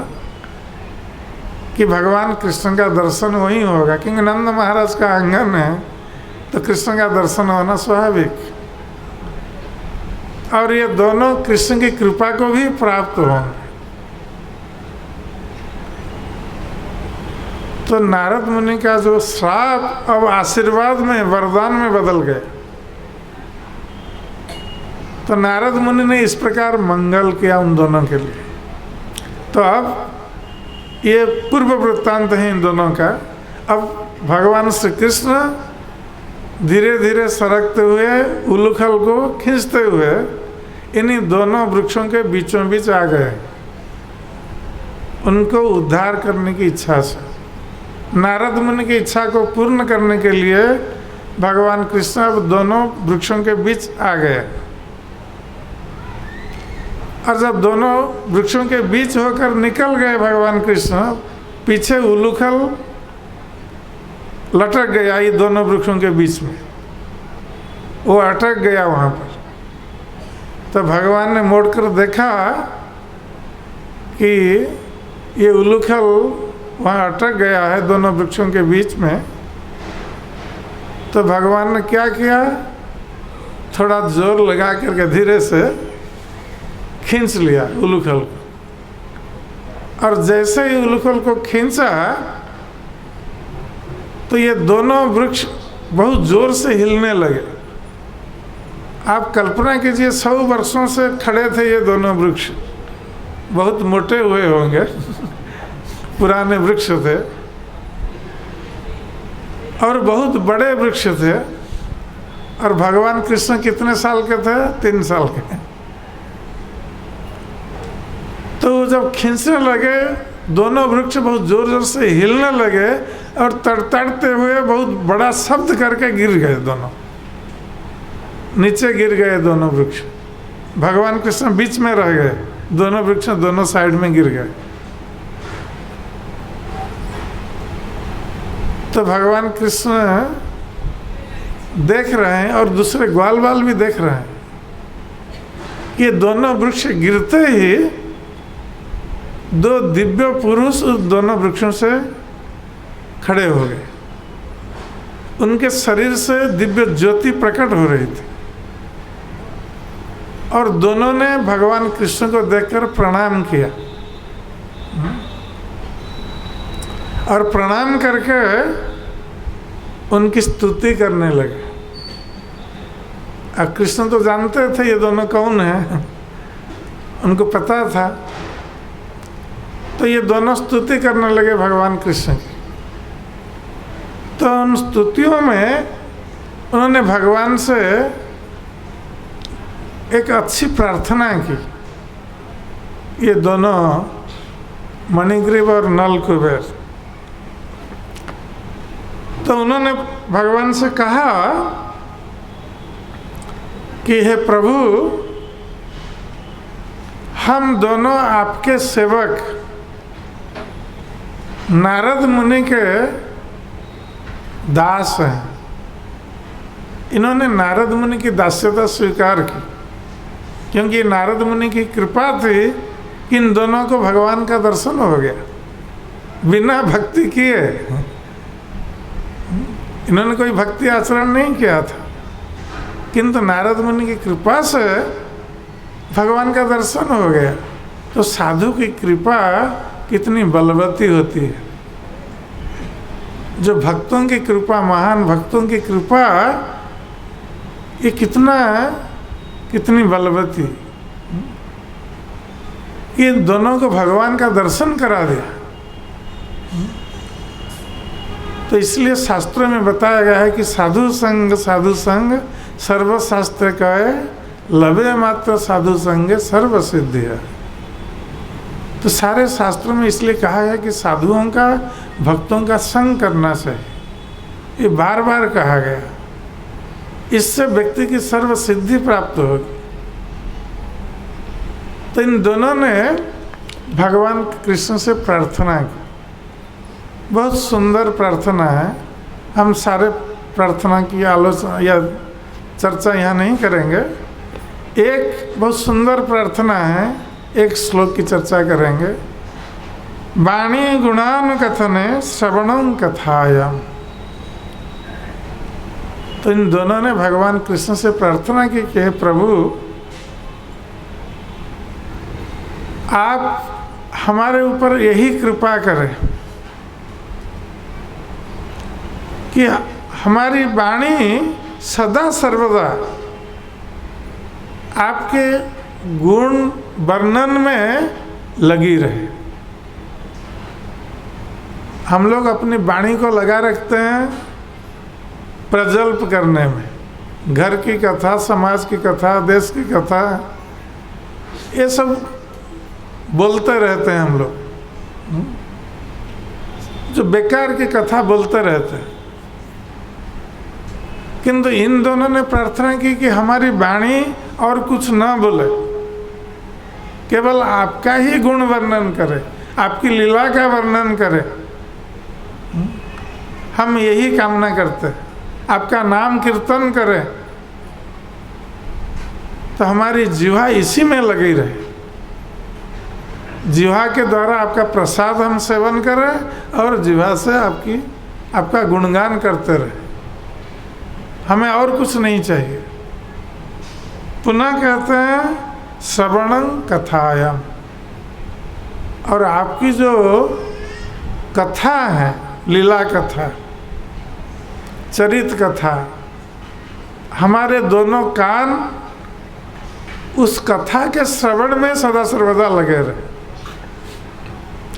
कि भगवान कृष्ण का दर्शन वहीं होगा, क्योंकि नंद महाराज का आंगन है तो कृष्ण का दर्शन होना स्वाभाविक। और ये दोनों कृष्ण की कृपा को भी प्राप्त होंगे। तो नारद मुनि का जो श्राप अब आशीर्वाद में, वरदान में बदल गए। तो नारद मुनि ने इस प्रकार मंगल किया उन दोनों के लिए। तो अब ये पूर्व वृत्तांत है इन दोनों का। अब भगवान श्री कृष्ण धीरे धीरे सरकते हुए उलूखल को खींचते हुए इन्हीं दोनों वृक्षों के बीचों बीच आ गए, उनको उद्धार करने की इच्छा से। नारद मुनि की इच्छा को पूर्ण करने के लिए भगवान कृष्ण अब दोनों वृक्षों के बीच आ गए। और जब दोनों वृक्षों के बीच होकर निकल गए भगवान कृष्ण, पीछे उलूखल लटक गया ये दोनों वृक्षों के बीच में, वो अटक गया वहाँ पर। तो भगवान ने मोड़कर देखा कि ये उलूखल वहाँ अटक गया है दोनों वृक्षों के बीच में। तो भगवान ने क्या किया, थोड़ा जोर लगा करके धीरे से खींच लिया उलूखल को। और जैसे ही उलूखल को खींचा तो ये दोनों वृक्ष बहुत जोर से हिलने लगे। आप कल्पना कीजिए 100 वर्षों से खड़े थे ये दोनों वृक्ष, बहुत मोटे हुए होंगे पुराने वृक्ष थे और बहुत बड़े वृक्ष थे। और भगवान कृष्ण कितने साल के थे? 3 साल के। तो जब खींचने लगे दोनों वृक्ष बहुत जोर जोर से हिलने लगे और तड़तड़ते हुए बहुत बड़ा शब्द करके गिर गए, दोनों नीचे गिर गए दोनों वृक्ष। भगवान कृष्ण बीच में रह गए, दोनों वृक्ष दोनों साइड में गिर गए। तो भगवान कृष्ण देख रहे हैं और दूसरे ग्वाल बाल भी देख रहे हैं कि ये दोनों वृक्ष गिरते ही 2 दिव्य पुरुष उस दोनों वृक्षों से खड़े हो गए। उनके शरीर से दिव्य ज्योति प्रकट हो रही थी और दोनों ने भगवान कृष्ण को देखकर प्रणाम किया और प्रणाम करके उनकी स्तुति करने लगे। अब कृष्ण तो जानते थे ये दोनों कौन हैं, उनको पता था। तो ये दोनों स्तुति करने लगे भगवान कृष्ण की। तो उन स्तुतियों में उन्होंने भगवान से एक अच्छी प्रार्थना की। ये दोनों मणिग्रीव और नल कुबेर, तो उन्होंने भगवान से कहा कि हे प्रभु, हम दोनों आपके सेवक नारद मुनि के दास हैं। इन्होंने नारद मुनि की दास्यता स्वीकार की क्योंकि नारद मुनि की कृपा थी कि इन दोनों को भगवान का दर्शन हो गया बिना भक्ति किए। इन्होंने कोई भक्ति आचरण नहीं किया था, किंतु नारद मुनि की कृपा से भगवान का दर्शन हो गया। तो साधु की कृपा कितनी बलवती होती है। जो भक्तों की कृपा, महान भक्तों की कृपा, ये कितनी बलवती। ये दोनों को भगवान का दर्शन करा दिया। तो इसलिए शास्त्रों में बताया गया है कि साधु संग सर्वशास्त्र कहे, लवे मात्र साधु संग सर्व सिद्धि है। तो सारे शास्त्रों में इसलिए कहा है कि साधुओं का, भक्तों का संग करना चाहिए। ये बार बार कहा गया, इससे व्यक्ति की सर्व सिद्धि प्राप्त होगी। तो इन दोनों ने भगवान कृष्ण से प्रार्थना की। बहुत सुंदर प्रार्थना है। हम सारे प्रार्थना की आलोचना या चर्चा यहाँ नहीं करेंगे। एक बहुत सुंदर प्रार्थना है, एक श्लोक की चर्चा करेंगे। वाणी गुणानुकथने श्रवणं कथायाम। तो इन दोनों ने भगवान कृष्ण से प्रार्थना की कि हे प्रभु, आप हमारे ऊपर यही कृपा करें कि हमारी वाणी सदा सर्वदा आपके गुण वर्णन में लगी रहे। हम लोग अपनी वाणी को लगा रखते हैं प्रजल्प करने में, घर की कथा, समाज की कथा, देश की कथा, ये सब बोलते रहते हैं हम लोग, जो बेकार की कथा बोलते रहते हैं। किंतु इन दोनों ने प्रार्थना की कि हमारी वाणी और कुछ ना बोले, केवल आपका ही गुण वर्णन करे, आपकी लीला का वर्णन करे। हम यही कामना करते हैं, आपका नाम कीर्तन करें, तो हमारी जिह्वा इसी में लगी रहे। जिह्वा के द्वारा आपका प्रसाद हम सेवन करें और जिह्वा से आपका गुणगान करते रहे, हमें और कुछ नहीं चाहिए। पुनः कहते हैं श्रवणं कथायाम, और आपकी जो कथा है, लीला कथा, चरित कथा, हमारे दोनों कान उस कथा के श्रवण में सदा सर्वदा लगे रहे।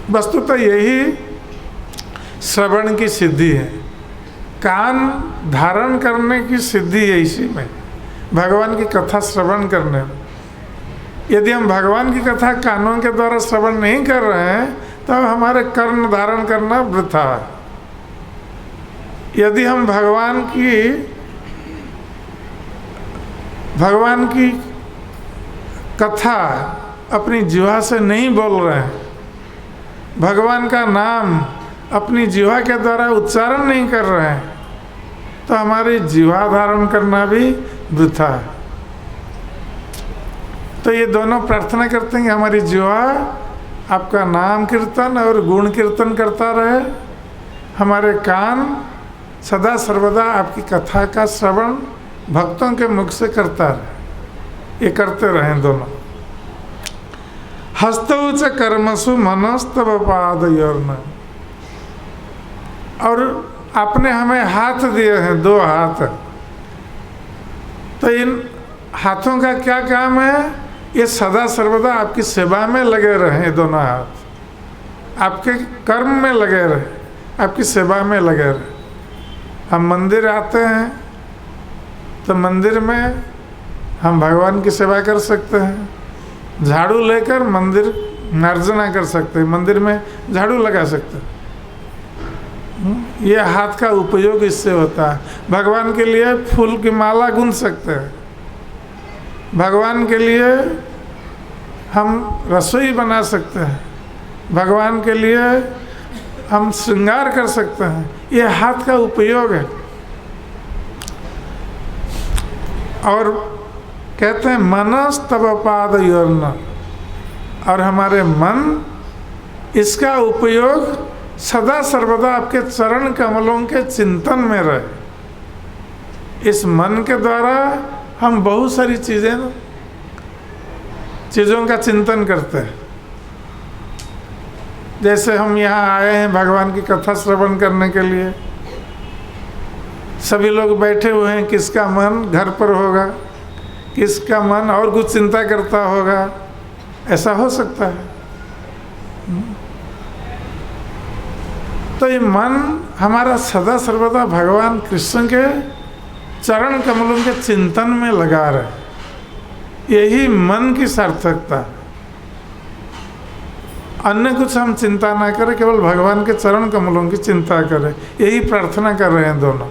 वस्तुतः यही श्रवण की सिद्धि है, कान धारण करने की सिद्धि है इसी में, भगवान की कथा श्रवण करने में। यदि हम भगवान की कथा कानों के द्वारा श्रवण नहीं कर रहे हैं तो हमारे कर्ण धारण करना वृथा है। यदि हम भगवान की कथा अपनी जिह्वा से नहीं बोल रहे हैं, भगवान का नाम अपनी जिह्वा के द्वारा उच्चारण नहीं कर रहे हैं, तो हमारी जिह्वा धारण करना भी वृथा है। तो ये दोनों प्रार्थना करते हैं कि हमारी जिह्वा आपका नाम कीर्तन और गुण कीर्तन करता रहे, हमारे कान सदा सर्वदा आपकी कथा का श्रवण भक्तों के मुख से करता रहे, ये करते रहें दोनों। हस्तौ च कर्मसु मनस्तव पादयोर्न, और आपने हमें हाथ दिए हैं, 2 हाथ, तो इन हाथों का क्या काम है? ये सदा सर्वदा आपकी सेवा में लगे रहे, दोनों हाथ आपके कर्म में लगे रहे, आपकी सेवा में लगे रहे। हम मंदिर आते हैं तो मंदिर में हम भगवान की सेवा कर सकते हैं, झाड़ू लेकर मंदिर मार्जना कर सकते हैं, मंदिर में झाड़ू लगा सकते हैं। ये हाथ का उपयोग इससे होता है। भगवान के लिए फूल की माला गूंथ सकते हैं, भगवान के लिए हम रसोई बना सकते हैं, भगवान के लिए हम श्रृंगार कर सकते हैं। ये हाथ का उपयोग है। और कहते हैं मनस्तव पादयोर्न, और हमारे मन, इसका उपयोग सदा सर्वदा आपके चरण कमलों के चिंतन में रहे। इस मन के द्वारा हम बहुत सारी चीज़ों का चिंतन करते हैं। जैसे हम यहाँ आए हैं भगवान की कथा श्रवण करने के लिए, सभी लोग बैठे हुए हैं, किसका मन घर पर होगा, किसका मन और कुछ चिंता करता होगा, ऐसा हो सकता है। तो ये मन हमारा सदा सर्वदा भगवान कृष्ण के चरण कमलों के चिंतन में लगा रहे, यही मन की सार्थकता। अन्य कुछ हम चिंता ना करें, केवल भगवान के चरण कमलों की चिंता करें, यही प्रार्थना कर रहे हैं दोनों।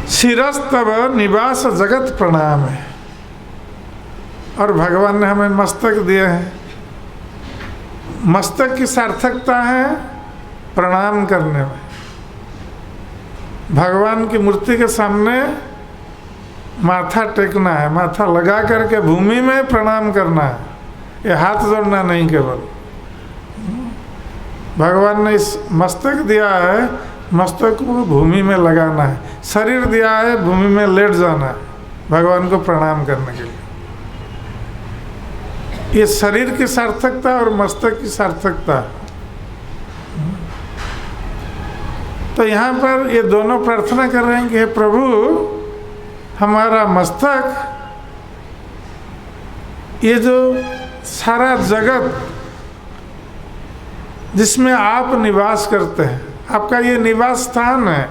शिरस्तव निवास जगत प्रणाम है, और भगवान ने हमें मस्तक दिए हैं। मस्तक की सार्थकता है प्रणाम करने में। भगवान की मूर्ति के सामने माथा टेकना है, माथा लगा करके भूमि में प्रणाम करना है, ये हाथ जोड़ना नहीं। केवल भगवान ने इस मस्तक दिया है, मस्तक को भूमि में लगाना है। शरीर दिया है, भूमि में लेट जाना है भगवान को प्रणाम करने के लिए। ये शरीर की सार्थकता और मस्तक की सार्थकता। तो यहाँ पर ये दोनों प्रार्थना कर रहे हैं कि हे प्रभु, हमारा मस्तक, ये जो सारा जगत जिसमें आप निवास करते हैं। आपका ये निवास स्थान है।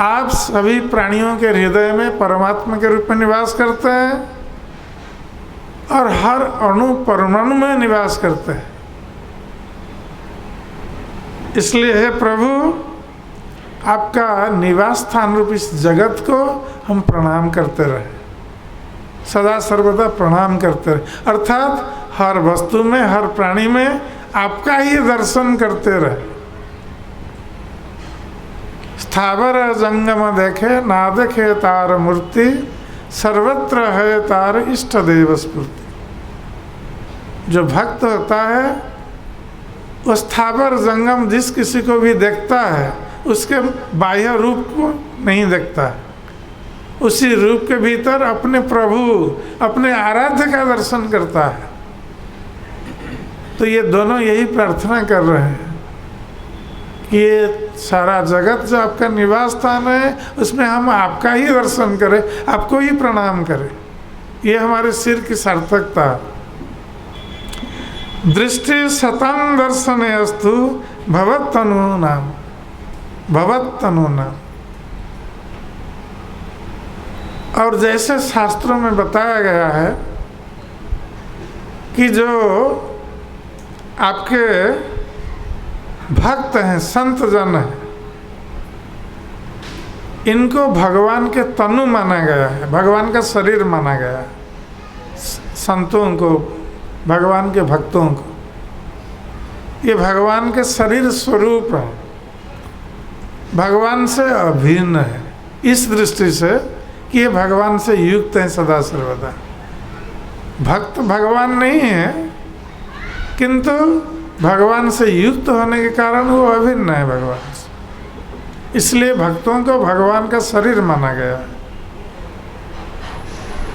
आप सभी प्राणियों के हृदय में परमात्मा के रूप में निवास करते हैं और हर अणु परमाणु में निवास करते हैं। इसलिए हे प्रभु, आपका निवास स्थान रूप इस जगत को हम प्रणाम करते रहे, सदा सर्वदा प्रणाम करते रहे। अर्थात हर वस्तु में, हर प्राणी में आपका ही दर्शन करते रहे। स्थावर जंगम देखे ना देखे तार मूर्ति, सर्वत्र है तार इष्ट देव स्फूर्ति। जो भक्त होता है वो स्थावर जंगम जिस किसी को भी देखता है उसके बाह्य रूप को नहीं देखता है, उसी रूप के भीतर अपने प्रभु, अपने आराध्य का दर्शन करता है। तो ये दोनों यही प्रार्थना कर रहे हैं कि ये सारा जगत जो आपका निवास स्थान है उसमें हम आपका ही दर्शन करें, आपको ही प्रणाम करें। ये हमारे सिर की सार्थकता। दृष्टि सतं दर्शने अस्तु भवत्तनु नाम, भवत्तनु नाम। और जैसे शास्त्रों में बताया गया है कि जो आपके भक्त हैं, संत जन हैं, इनको भगवान के तनु माना गया है, भगवान का शरीर माना गया है। संतों को, भगवान के भक्तों को, ये भगवान के शरीर स्वरूप है, भगवान से अभिन्न है। इस दृष्टि से कि ये भगवान से युक्त है सदा सर्वदा। भक्त भगवान नहीं है, किंतु भगवान से युक्त होने के कारण वो अभिन्न है भगवान से। इसलिए भक्तों को भगवान का शरीर माना गया है।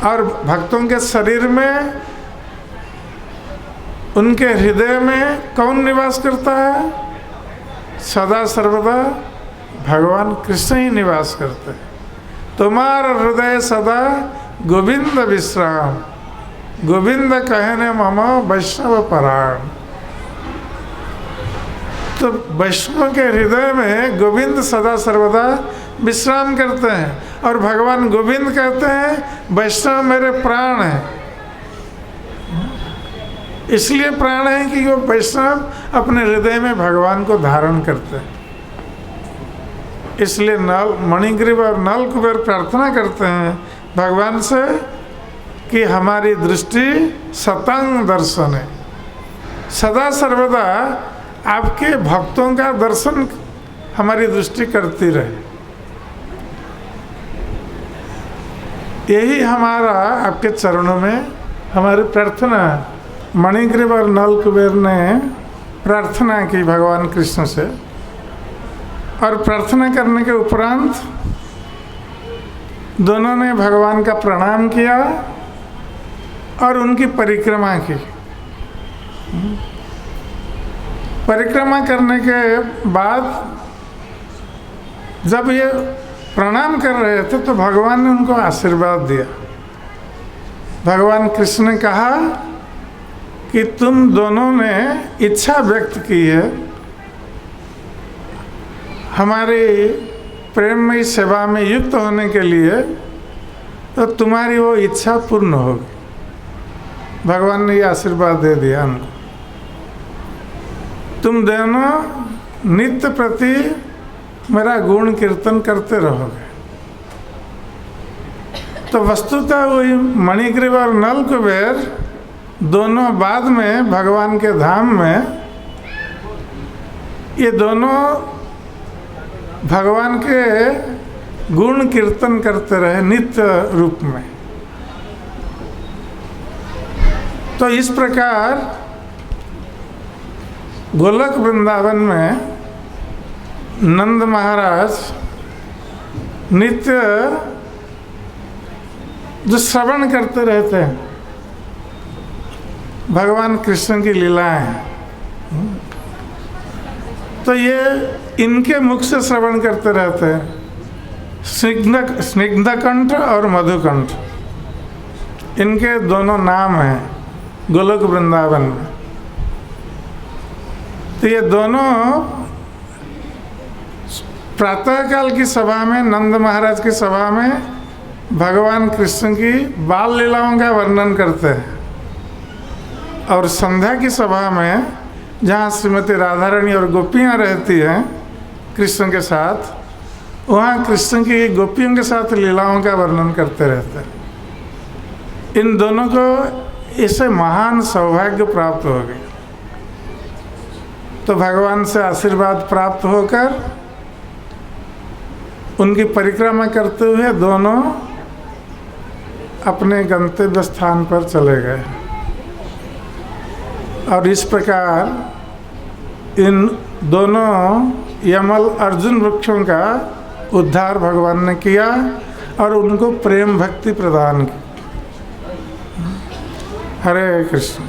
और भक्तों के शरीर में, उनके हृदय में कौन निवास करता है? सदा सर्वदा भगवान कृष्ण ही निवास करते हैं। तुम्हारा हृदय सदा गोविंद विश्राम, गोविंद कहने मम वैष्णव परायण। तो वैष्णव के हृदय में गोविंद सदा सर्वदा विश्राम करते हैं। और भगवान गोविंद कहते हैं वैष्णव मेरे प्राण हैं। इसलिए प्राण है कि वो वैष्णव अपने हृदय में भगवान को धारण करते हैं। इसलिए मणिग्रीव और नल कुबेर प्रार्थना करते हैं भगवान से कि हमारी दृष्टि सतंग दर्शन है, सदा सर्वदा आपके भक्तों का दर्शन हमारी दृष्टि करती रहे। यही हमारा आपके चरणों में हमारी प्रार्थना। मणिग्रीव और नल कुबेर ने प्रार्थना की भगवान कृष्ण से, और प्रार्थना करने के उपरांत दोनों ने भगवान का प्रणाम किया और उनकी परिक्रमा की। परिक्रमा करने के बाद जब ये प्रणाम कर रहे थे तो भगवान ने उनको आशीर्वाद दिया। भगवान कृष्ण ने कहा कि तुम दोनों ने इच्छा व्यक्त की है हमारी प्रेममयी सेवा में युक्त होने के लिए, तो तुम्हारी वो इच्छा पूर्ण होगी। भगवान ने ये आशीर्वाद दे दिया उनको। तुम दोनों नित्य प्रति मेरा गुण कीर्तन करते रहोगे। तो वस्तुतः वही मणिग्रीव और नल कुबेर दोनों बाद में भगवान के धाम में, ये दोनों भगवान के गुण कीर्तन करते रहे नित्य रूप में। तो इस प्रकार गोलक वृंदावन में नंद महाराज नित्य जो श्रवण करते रहते हैं भगवान कृष्ण की लीलाएं, तो ये इनके मुख से श्रवण करते रहते हैं। स्निग्धकंठ और मधुकंठ, इनके दोनों नाम हैं गोलोक वृंदावन में। तो ये दोनों प्रातःकाल की सभा में, नंद महाराज की सभा में भगवान कृष्ण की बाल लीलाओं का वर्णन करते हैं, और संध्या की सभा में जहाँ श्रीमती राधा रानी और गोपियाँ रहती हैं कृष्ण के साथ, वहाँ कृष्ण की गोपियों के साथ लीलाओं का वर्णन करते रहते हैं। इन दोनों को इससे महान सौभाग्य प्राप्त हो गया। तो भगवान से आशीर्वाद प्राप्त होकर उनकी परिक्रमा करते हुए दोनों अपने गंतव्य स्थान पर चले गए। और इस प्रकार इन दोनों यमल अर्जुन वृक्षों का उद्धार भगवान ने किया और उनको प्रेम भक्ति प्रदान की। हरे कृष्ण।